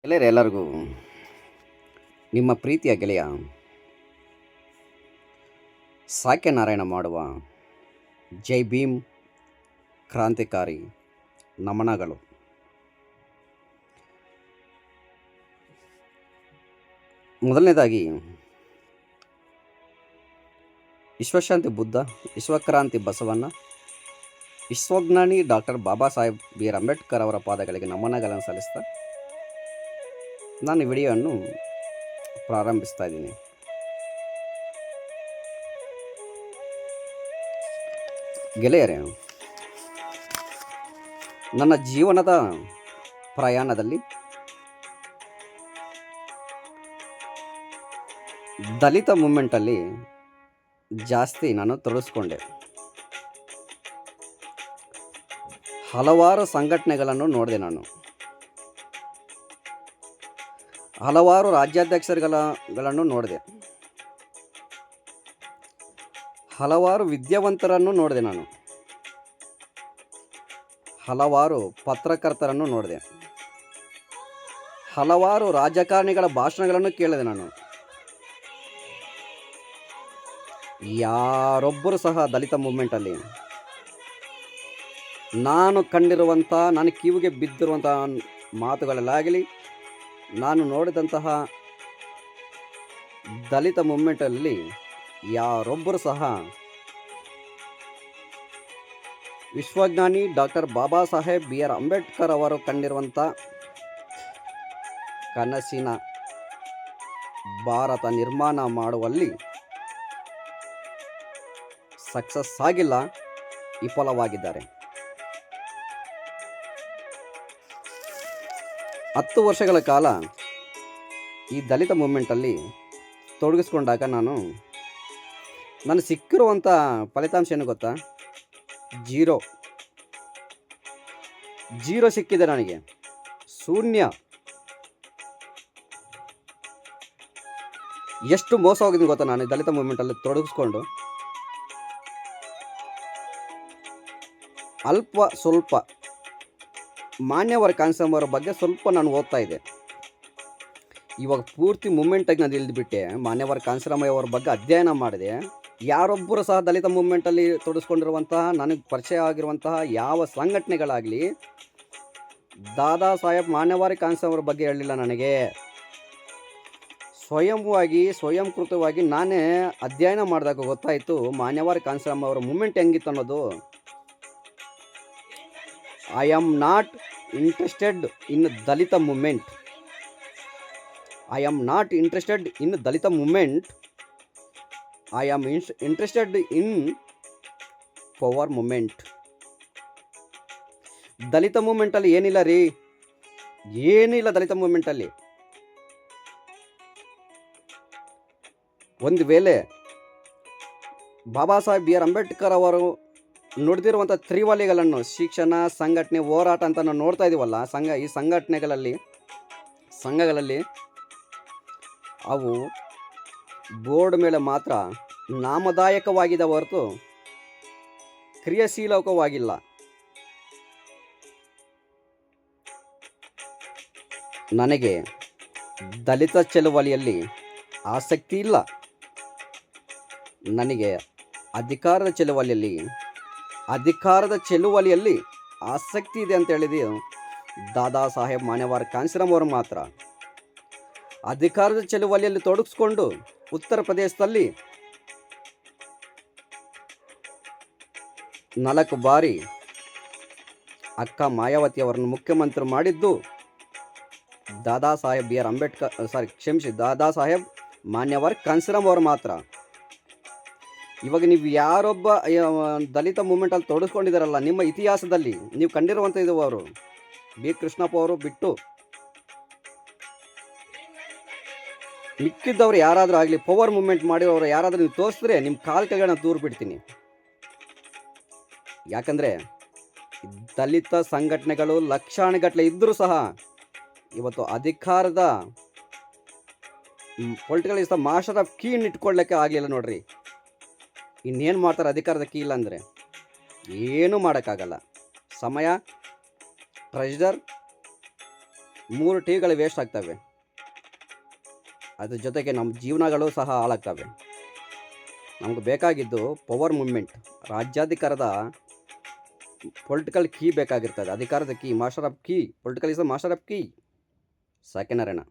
ಎಲ್ಲರಿಗೂ ನಿಮ್ಮ ಪ್ರೀತಿಯ ಗೆಳೆಯ ಸಾಕ್ಯ ನಾರಾಯಣ ಮಾಡುವ ಜೈ ಭೀಮ್ ಕ್ರಾಂತಿಕಾರಿ ನಮನಗಳು. ಮೊದಲನೇದಾಗಿ ವಿಶ್ವಶಾಂತಿ Buddha, ವಿಶ್ವಕ್ರಾಂತಿ Basavanna, ವಿಶ್ವಜ್ಞಾನಿ doctor Baba Saheb B R Ambedkar ಅವರ ಪಾದಗಳಿಗೆ ನಮನಗಳನ್ನು ಸಲ್ಲಿಸ್ತಾ ನಾನು ಈ ವಿಡಿಯೋವನ್ನು ಪ್ರಾರಂಭಿಸ್ತಾ ಇದ್ದೀನಿ. ಗೆಳೆಯರೇ, ನನ್ನ ಜೀವನದ ಪ್ರಯಾಣದಲ್ಲಿ ದಲಿತ ಮೂಮೆಂಟಲ್ಲಿ ಜಾಸ್ತಿ ನಾನು ತೊಡಗಿಸ್ಕೊಂಡೆ. ಹಲವಾರು ಸಂಘಟನೆಗಳನ್ನು ನೋಡಿದೆ. ನಾನು ಹಲವಾರು ರಾಜ್ಯಾಧ್ಯಕ್ಷರುಗಳನ್ನು ನೋಡಿದೆ. ಹಲವಾರು ವಿದ್ಯಾವಂತರನ್ನು ನೋಡಿದೆ. ನಾನು ಹಲವಾರು ಪತ್ರಕರ್ತರನ್ನು ನೋಡಿದೆ. ಹಲವಾರು ರಾಜಕಾರಣಿಗಳ ಭಾಷಣಗಳನ್ನು ಕೇಳಿದೆ. ನಾನು ಯಾರೊಬ್ಬರು ಸಹ ದಲಿತ ಮೂವ್ಮೆಂಟಲ್ಲಿ ನಾನು ಕಂಡಿರುವಂಥ, ನಾನು ಕಿವಿಗೆ ಬಿದ್ದಿರುವಂಥ ಮಾತುಗಳಲ್ಲಾಗಲಿ, ನಾನು ನೋಡಿದಂತಹ ದಲಿತ ಮೂವ್ಮೆಂಟಲ್ಲಿ ಯಾರೊಬ್ಬರು ಸಹ ವಿಶ್ವಜ್ಞಾನಿ doctor Baba Saheb B R Ambedkar ಅವರು ಕಂಡಿರುವಂಥ ಕನಸಿನ ಭಾರತ ನಿರ್ಮಾಣ ಮಾಡುವಲ್ಲಿ ಸಕ್ಸಸ್ ಆಗಿಲ್ಲ, ವಿಫಲವಾಗಿದ್ದಾರೆ. 10 ವರ್ಷಗಳ ಕಾಲ ಈ ದಲಿತ ಮೂವ್ಮೆಂಟಲ್ಲಿ ತೊಡಗಿಸ್ಕೊಂಡಾಗ ನಾನು ಸಿಕ್ಕಿರುವಂಥ ಫಲಿತಾಂಶ ಏನು ಗೊತ್ತಾ? ಜೀರೋ ಸಿಕ್ಕಿದೆ ನನಗೆ. ಶೂನ್ಯ. ಎಷ್ಟು ಮೋಸ ಹೋಗಿದ್ದೀನಿ ಗೊತ್ತಾ ನಾನು ದಲಿತ ಮೂವ್ಮೆಂಟಲ್ಲಿ ತೊಡಗಿಸ್ಕೊಂಡು. ಸ್ವಲ್ಪ ಮಾನ್ಯವರ ಕಾನ್ಸಮ್ ಅವರ ಬಗ್ಗೆ ಸ್ವಲ್ಪ ನಾನು ಓದ್ತಾ ಇದ್ದೆ. ಇವಾಗ ಪೂರ್ತಿ ಮೂಮೆಂಟಾಗಿ ನಾನು ಇಳಿದುಬಿಟ್ಟೆ. ಮಾನ್ಯವರ ಕಾನ್ಸರಾಮಯ್ಯ ಅವರ ಬಗ್ಗೆ ಅಧ್ಯಯನ ಮಾಡಿದೆ. ಯಾರೊಬ್ಬರು ಸಹ ದಲಿತ ಮೂವ್ಮೆಂಟಲ್ಲಿ ತೊಡಗಿಸ್ಕೊಂಡಿರುವಂತಹ, ನನಗೆ ಪರಿಚಯ ಆಗಿರುವಂತಹ ಯಾವ ಸಂಘಟನೆಗಳಾಗಲಿ ದಾದಾ ಸಾಹೇಬ್ ಮಾನ್ಯವಾರಿ ಕಾನ್ಸರಾಮ್ ಅವರ ಬಗ್ಗೆ ಹೇಳಲಿಲ್ಲ ನನಗೆ. ಸ್ವಯಂಕೃತವಾಗಿ ನಾನೇ ಅಧ್ಯಯನ ಮಾಡಿದಾಗ ಗೊತ್ತಾಯಿತು ಮಾನ್ಯವಾರಿ ಕಾನ್ಸರಾಮ್ ಅವರ ಮೂಮೆಂಟ್ ಹೆಂಗಿತ್ತು ಅನ್ನೋದು. I am not interested in Dalita movement. I am not interested in Dalita movement. I am interested in power movement. ದಲಿತ ಮೂಮೆಂಟಲ್ಲಿ ಏನಿಲ್ಲ ರೀ, ಏನಿಲ್ಲ ದಲಿತ ಮೂಮೆಂಟಲ್ಲಿ. ಒಂದು ವೇಳೆ ಬಾಬಾ ಸಾಹೇಬ್ ಬಿ ಆರ್ ಅಂಬೇಡ್ಕರ್ ಅವರು ನುಡಿದಿರುವಂಥ ತ್ರಿವಳಿಗಳನ್ನು, ಶಿಕ್ಷಣ, ಸಂಘಟನೆ, ಹೋರಾಟ ಅಂತ ನಾವು ನೋಡ್ತಾ ಇದ್ದೀವಲ್ಲ, ಈ ಸಂಘಗಳಲ್ಲಿ ಅವು ಬೋರ್ಡ್ ಮೇಲೆ ಮಾತ್ರ ನಾಮದಾಯಕವಾಗಿದೆ ಹೊರತು ಕ್ರಿಯಾಶೀಲಕವಾಗಿಲ್ಲ. ನನಗೆ ದಲಿತ ಚಳುವಳಿಯಲ್ಲಿ ಆಸಕ್ತಿ ಇಲ್ಲ. ನನಗೆ ಅಧಿಕಾರದ ಚಳುವಳಿಯಲ್ಲಿ ಆಸಕ್ತಿ ಇದೆ ಅಂತ ಹೇಳಿದೆ ದಾದಾ ಸಾಹೇಬ್ ಮಾನ್ಯವಾರ ಕಾನ್ಸರಾಮ್ ಅವರು ಮಾತ್ರ. ಅಧಿಕಾರದ ಚಳುವಳಿಯಲ್ಲಿ ತೊಡಗಿಸ್ಕೊಂಡು ಉತ್ತರ ಪ್ರದೇಶದಲ್ಲಿ 4 ಬಾರಿ ಅಕ್ಕ ಮಾಯಾವತಿ ಅವರನ್ನು ಮುಖ್ಯಮಂತ್ರಿ ಮಾಡಿದ್ದು ದಾದಾ ಸಾಹೇಬ್ ಬಿ ಆರ್ ಅಂಬೇಡ್ಕರ್ ದಾದಾ ಸಾಹೇಬ್ ಮಾನ್ಯವಾರ ಕಾನ್ಸರಾಮ್ ಅವರು ಮಾತ್ರ. ಇವಾಗ ನೀವು ಯಾರೊಬ್ಬ ದಲಿತ ಮೂಮೆಂಟಲ್ಲಿ ತೊಡಗಿಸ್ಕೊಂಡಿದ್ದಾರಲ್ಲ, ನಿಮ್ಮ ಇತಿಹಾಸದಲ್ಲಿ ನೀವು ಕಂಡಿರುವಂಥ ಇದು ಅವರು ಬಿ ಕೃಷ್ಣಪ್ಪ ಅವರು ಬಿಟ್ಟು ಮಿಕ್ಕಿದ್ದವ್ರು ಯಾರಾದರೂ ಆಗಲಿ, ಪವರ್ ಮೂಮೆಂಟ್ ಮಾಡಿರೋರು ಯಾರಾದರೂ ನೀವು ತೋರಿಸಿದ್ರೆ ನಿಮ್ಮ ಕಾಲು ಕೆಳಗಡೆ ದೂರ ಬಿಡ್ತೀನಿ. ಯಾಕಂದರೆ ದಲಿತ ಸಂಘಟನೆಗಳು ಲಕ್ಷಾನುಗಟ್ಟಲೆ ಇದ್ದರೂ ಸಹ ಇವತ್ತು ಅಧಿಕಾರದ political is the master of ಕೀನ್ ಇಟ್ಕೊಳ್ಳೋಕ್ಕೆ ಆಗಲಿಲ್ಲ ನೋಡ್ರಿ. ಇನ್ನೇನು ಮಾಡ್ತಾರೆ ಅಧಿಕಾರದ ಕೀ ಇಲ್ಲ ಅಂದರೆ? ಏನೂ ಮಾಡೋಕ್ಕಾಗಲ್ಲ. ಸಮಯ, ಪ್ರೆಷರ್, 3 ಟಿವಿಗಳು ವೇಸ್ಟ್ ಆಗ್ತವೆ. ಅದ್ರ ಜೊತೆಗೆ ನಮ್ಮ ಜೀವನಗಳು ಸಹ ಹಾಳಾಗ್ತವೆ. ನಮ್ಗೆ ಬೇಕಾಗಿದ್ದು ಪವರ್ ಮೂವ್ಮೆಂಟ್, ರಾಜ್ಯಾಧಿಕಾರದ ಪೊಲಿಟಿಕಲ್ ಕೀ ಬೇಕಾಗಿರ್ತದೆ. ಅಧಿಕಾರದ key, master of key, political is the master of key. ಸಾಕೆ ನಾರಾಯಣ.